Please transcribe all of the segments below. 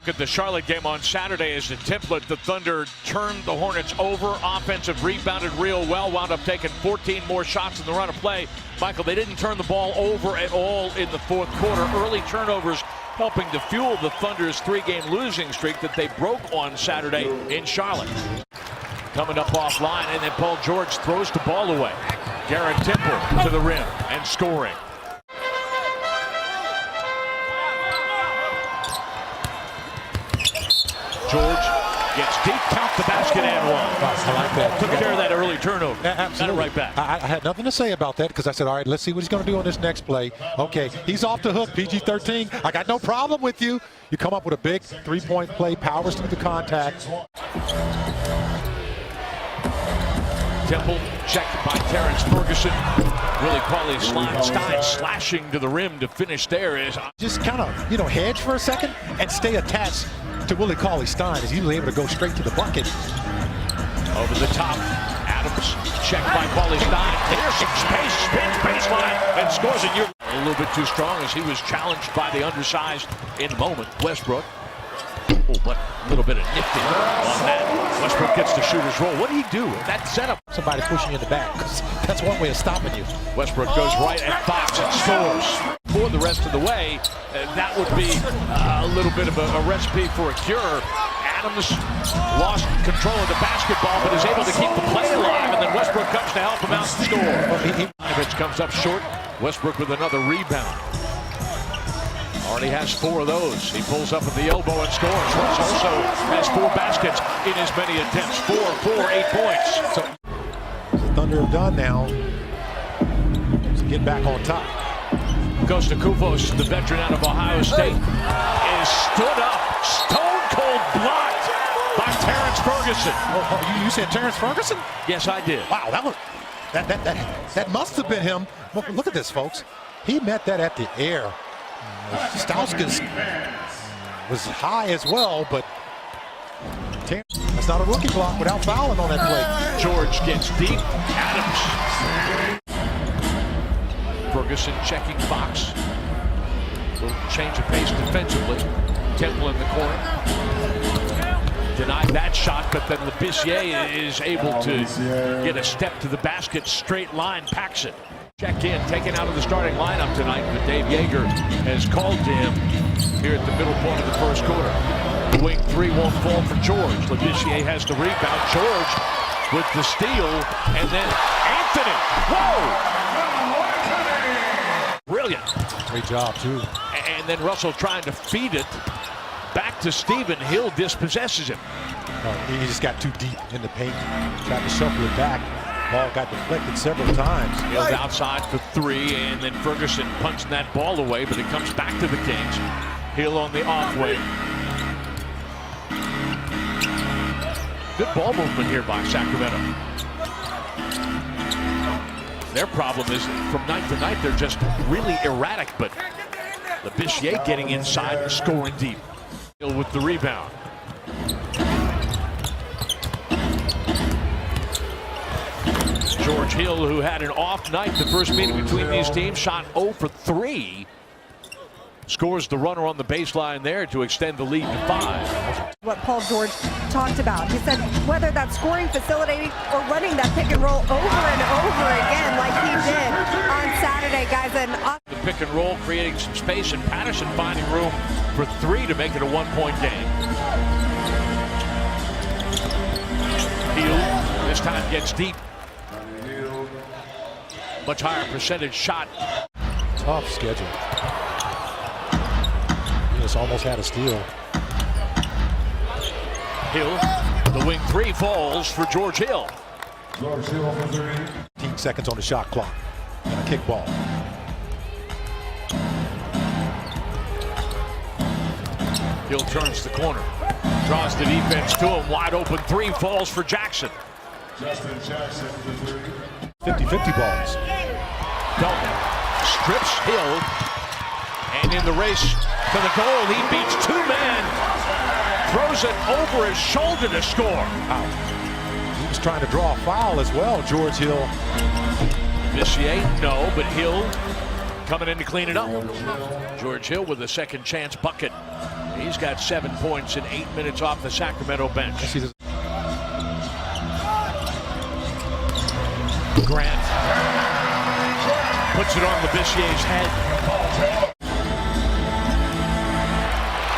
Look at the Charlotte game on Saturday as the template. The Thunder turned the Hornets over. Offensive rebounded real well. Wound up taking 14 more shots in the run of play. Michael, they didn't turn the ball over at all in the fourth quarter. Early turnovers helping to fuel the Thunder's three-game losing streak that they broke on Saturday in Charlotte. Coming up offline, and then Paul George throws the ball away. Garrett Temple to the rim and scoring. George gets deep, count the basket and one. I like that. Took care of that early turnover. Absolutely. Got it right back. I had nothing to say about that because I said, all right, let's see what he's going to do on this next play. Okay, he's off the hook, PG-13. I got no problem with you. You come up with a big three-point play, powers through the contact. Temple checked by Terrence Ferguson. Willie Cauley-Stein slashing to the rim to finish there. Just kind of, hedge for a second and stay attached to Willie Cauley-Stein as he was able to go straight to the bucket. Over the top, Adams checked by Cauley-Stein. There's some space, spins baseline, and scores it. A little bit too strong as he was challenged by the undersized in a moment. Westbrook. Oh, but a little bit of nifty on that. Westbrook gets the shooter's roll. What do you do in that setup? Somebody pushing you in the back, because that's one way of stopping you. Westbrook goes right at Fox and scores. For the rest of the way, that would be a little bit of a recipe for a cure. Adams lost control of the basketball, but is able to keep the play alive, and then Westbrook comes to help him out and score. Ivich comes up short. Westbrook with another rebound. Already has 4 of those. He pulls up at the elbow and scores. Russ also has 4 baskets in as many attempts. 4, 8 points. So the Thunder have done now to get back on top. Costa Kufos, the veteran out of Ohio State, is stood up. Stone cold blocked by Terrence Ferguson. Oh, you said Terrence Ferguson? Yes, I did. Wow, that must have been him. Look at this, folks. He met that at the air. Stauskas was high as well, but that's not a rookie block without fouling on that play. George gets deep. Adams. Ferguson checking Fox. Little change of pace defensively. Temple in the corner. Denied that shot, but then Labissiere is able to get a step to the basket. Straight line, packs it. Check in, taken out of the starting lineup tonight, but Dave Yeager has called to him here at the middle point of the first quarter. The wing 3 won't fall for George. Labissiere has the rebound. George with the steal, and then Anthony. Whoa! Brilliant. Great job, too. And then Russell trying to feed it back to Stephen. Hill dispossesses him. He just got too deep in the paint. Tried to shuffle it back. Ball got deflected several times. Hill's outside for 3, and then Ferguson punching that ball away, but it comes back to the Kings. Hill on the off wing. Good ball movement here by Sacramento. Their problem is from night to night they're just really erratic, but Labissiere getting inside and scoring deep. Hill with the rebound. George Hill, who had an off night the first meeting between these teams, shot 0 for 3. Scores the runner on the baseline there to extend the lead to 5. What Paul George talked about. He said whether that's scoring, facilitating, or running that pick and roll over and over again like he did on Saturday, guys. And the pick and roll creating some space, and Patterson finding room for 3 to make it a 1-point game. Hill this time gets deep. Much higher percentage shot. Tough schedule. He just almost had a steal. Hill, the wing 3 falls for George Hill. 15 seconds on the shot clock and a kick ball. Hill turns the corner, draws the defense to him. Wide open 3 falls for Jackson. 50-50 balls. Dalton strips Hill, and in the race to the goal, he beats 2 men, throws it over his shoulder to score. Wow. He was trying to draw a foul as well, George Hill. Labissiere, no, but Hill coming in to clean it up. George Hill with a second chance bucket. He's got 7 points in 8 minutes off the Sacramento bench. Grant puts it on Labissier's head.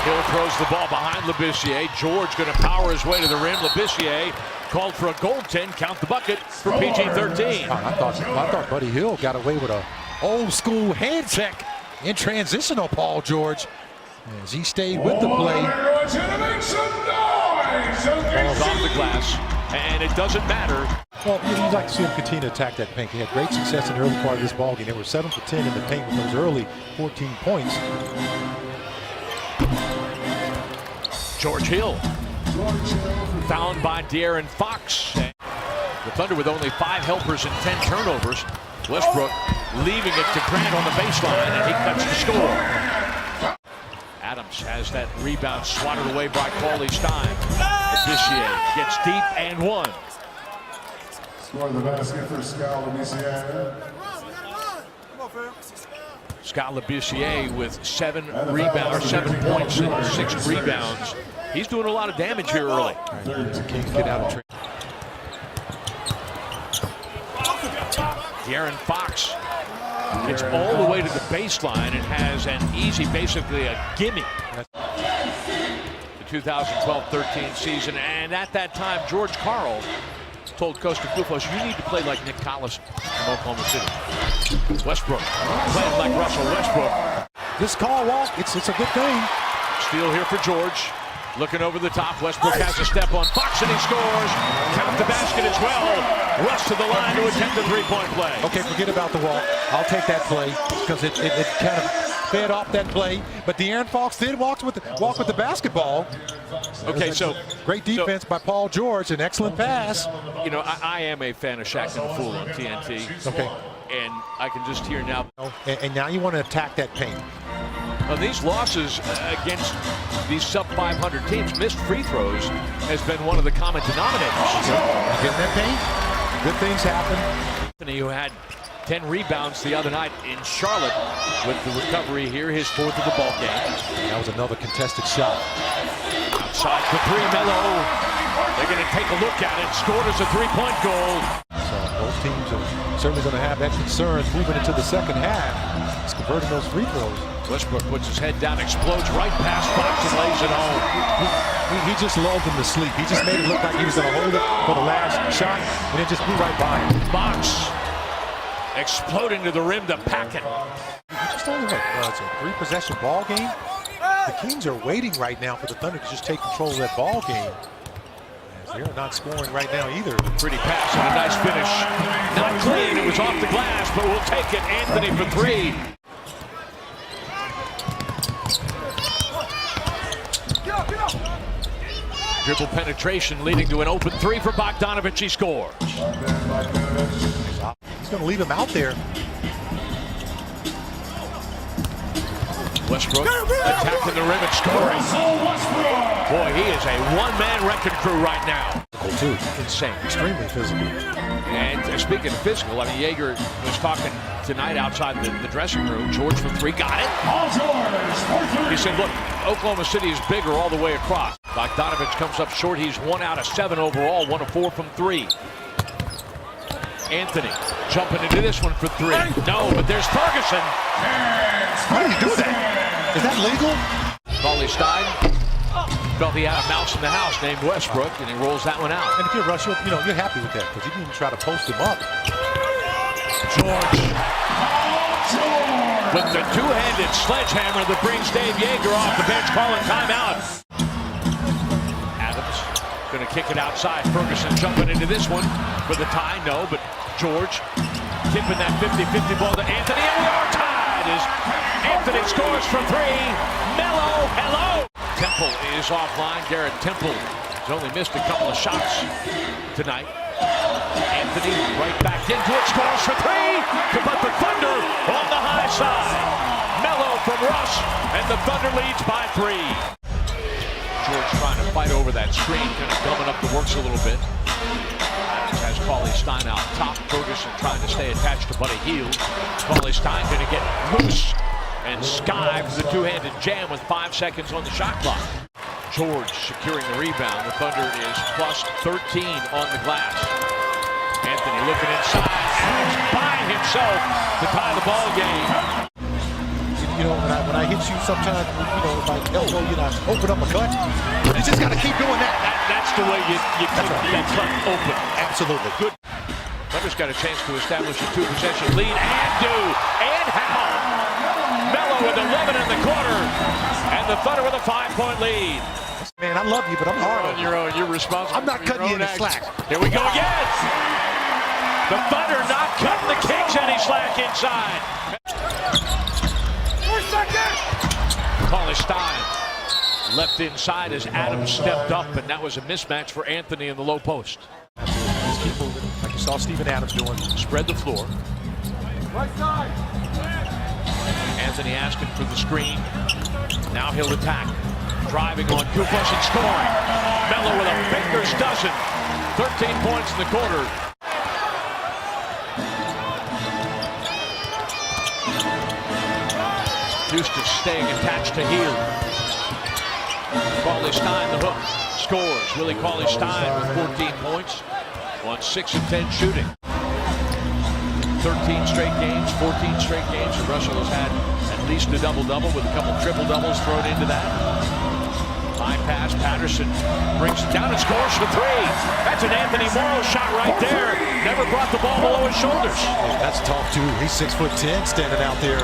Hill throws the ball behind Labissiere. George going to power his way to the rim. Labissiere called for a goaltend. Count the bucket for PG-13. I thought Buddy Hill got away with a old school hand check in transitional, Paul George, as he stayed with the play. Ball's off the glass, and it doesn't matter. Well, you'd like to see him continue to attack that paint. He had great success in the early part of this ballgame. They were 7 for 10 in the paint with those early 14 points. George Hill found by De'Aaron Fox. The Thunder with only 5 helpers and 10 turnovers. Westbrook leaving it to Grant on the baseline, and he cuts the score. Adams has that rebound swatted away by Cauley Stein. Labissiere gets deep and one. Scoring the basket for Scott Labissiere. Scott Labissiere with 7 points and 6 rebounds. He's doing a lot of damage here early. Get out of training. De'Aaron Fox gets all the way to the baseline and has an easy, basically a gimme. The 2012-13 season, and at that time, George Karl told Costa Kufos, you need to play like Nick Collison from Oklahoma City. Westbrook playing like Russell Westbrook. This call walk, it's a good thing. Steal here for George. Looking over the top, Westbrook has a step on Fox and he scores. Count the basket as well. Rush to the line to attempt the three-point play. Okay, forget about the walk. I'll take that play because it kind of fed off that play. But De'Aaron Fox did walk with the basketball. Okay, so great defense by Paul George, an excellent pass. You know, I am a fan of Shaq and the Fool on TNT. Okay. And I can just hear now. And now you want to attack that paint. These losses against these sub-500 teams, missed free throws has been one of the common denominators. Getting that paint, good things happen. Anthony, who had 10 rebounds the other night in Charlotte with the recovery here, his 4th of the ball game. That was another contested shot. Outside for 3, Melo. They're going to take a look at it. Scored as a 3-point goal. So both teams are certainly going to have that concern moving into the second half. It's converting those free throws. Westbrook puts his head down, explodes right past Fox and lays it home. He just lulled him to sleep. He just made it look like he was going to hold it for the last shot, and it just blew right by him. Fox exploding to the rim to pack it. You just don't know, it's a 3-possession ball game. The Kings are waiting right now for the Thunder to just take control of that ball game. They're not scoring right now either. Pretty pass and a nice finish. Not clean, it was off the glass, but we'll take it. Anthony for 3. Dribble penetration leading to an open 3 for Bogdanovich. He scores. He's going to leave him out there. Westbrook attacking the rim and scoring. Boy, he is a one-man wrecking crew right now. Too. Insane. Extremely physical. And speaking of physical, I mean, Jaeger was talking tonight outside the dressing room. George for 3, got it. He said, look, Oklahoma City is bigger all the way across. Bogdanovich comes up short. He's 1 out of 7 overall, 1 of 4 from 3. Anthony jumping into this one for 3. No, but there's Ferguson. How do you do that? Is that legal? Cauley Stein felt he had a mouse in the house named Westbrook, and he rolls that one out. And if you're Russ, you're happy with that because you didn't even try to post him up. George with the two-handed sledgehammer that brings Dave Jaeger off the bench, calling timeout. Adams going to kick it outside. Ferguson jumping into this one for the tie. No, but George tipping that 50-50 ball to Anthony, and we are tied as Anthony scores for 3. Melo, hello. Temple is offline. Garrett Temple has only missed a couple of shots tonight. Anthony right back into it, scores for 3 to put the Thunder on the high side. Melo from Russ, and the Thunder leads by 3. George trying to fight over that screen, kind of gumming up the works a little bit. Adams has Cauley Stein out top. Ferguson trying to stay attached to Buddy Hield. Cauley Stein going to get loose And Sky for the two-handed jam with 5 seconds on the shot clock. George securing the rebound. The Thunder is plus 13 on the glass. Anthony looking inside. Adams by himself to tie the ball game. You know, when I hit you sometimes, you know, if I elbow you, I open up a cut. But you just got to keep doing that. That's the way you keep that cut open. Absolutely. Good. Thunder's got a chance to establish a 2-possession lead. And do. And how. Melo with 11 in the quarter. And the Thunder with a 5-point lead. Man, I love you, but I'm hard On your own. You're responsible. I'm not for your cutting you own any acts. slack. Here we go again. The Thunder not cutting the Kings any slack inside. Stein left inside as Adams stepped up, and that was a mismatch for Anthony in the low post. Just keep moving, like you saw Steven Adams doing. Spread the floor. Right side. Anthony asking for the screen. Now he'll attack. Driving on Kufas and scoring. Melo with a baker's dozen. 13 points in the quarter. Houston staying attached to Hield. Cauley-Stein the hook. Scores. Willie Cauley-Stein with 14 points on 6 of 10 shooting. 13 straight games, 14 straight games. And Russell has had at least a double-double with a couple triple-doubles thrown into that. High pass. Patterson brings it down and scores for 3. That's an Anthony Morrow shot right there. Never brought the ball below his shoulders. That's tough, too. He's 6'10", standing out there.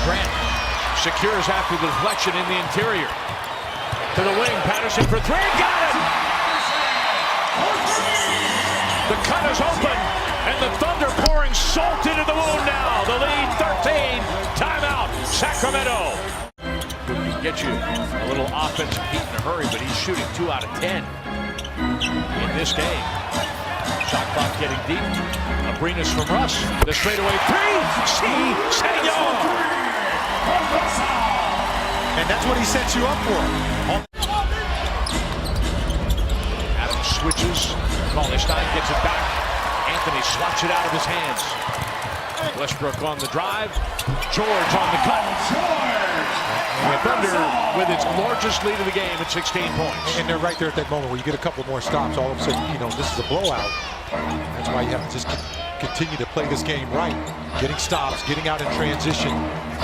Grant secures after the deflection in the interior. To the wing, Patterson for 3, got it! The cut is open, and the Thunder pouring salt into the wound now. The lead 13, timeout, Sacramento. Could get you a little offensive heat in a hurry, but he's shooting 2 out of 10 in this game. Shot clock getting deep. Abrinas from Russ, the straightaway 3, Senor! And that's what he sets you up for. Adams switches. Cauley-Stein gets it back. Anthony swats it out of his hands. Westbrook on the drive. George on the cut. The Thunder with its largest lead of the game at 16 points. And they're right there at that moment where you get a couple more stops. All of a sudden, you know, this is a blowout. That's why you have to just continue to play this game right. Getting stops, getting out in transition,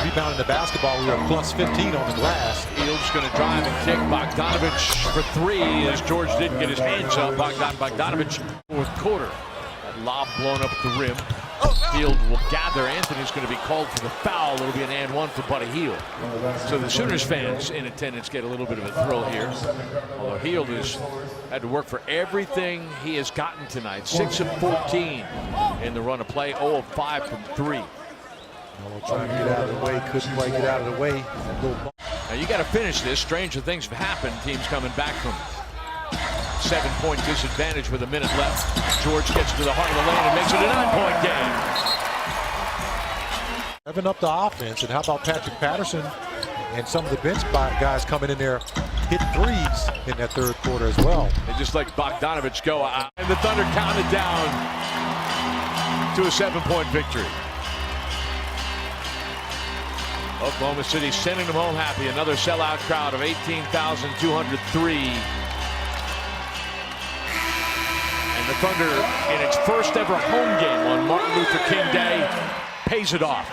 rebounding the basketball. We are plus 15 on the glass. Hield's going to drive and kick. Bogdanovich for 3 as George didn't get his hands up. Bogdanovich fourth quarter. That lob blown up at the rim. Hield will gather. Anthony's going to be called for the foul. It'll be an and 1 for Buddy Hield. So the Sooners fans in attendance get a little bit of a thrill here. Although Hield has had to work for everything he has gotten tonight. 6 of 14 in the run of play. 0 of 5 from 3. Trying to get out of the way, couldn't quite get out of the way. Now you got to finish this. Stranger things have happened. Teams coming back from 7-point disadvantage with a minute left. George gets to the heart of the lane and makes it a 9-point game. Revving up the offense, and how about Patrick Patterson and some of the bench guys coming in there hitting threes in that third quarter as well. They just let Bogdanovich go. And the Thunder counted down to a 7-point victory. Oklahoma City sending them home happy. Another sellout crowd of 18,203. And the Thunder, in its first ever home game on Martin Luther King Day, pays it off.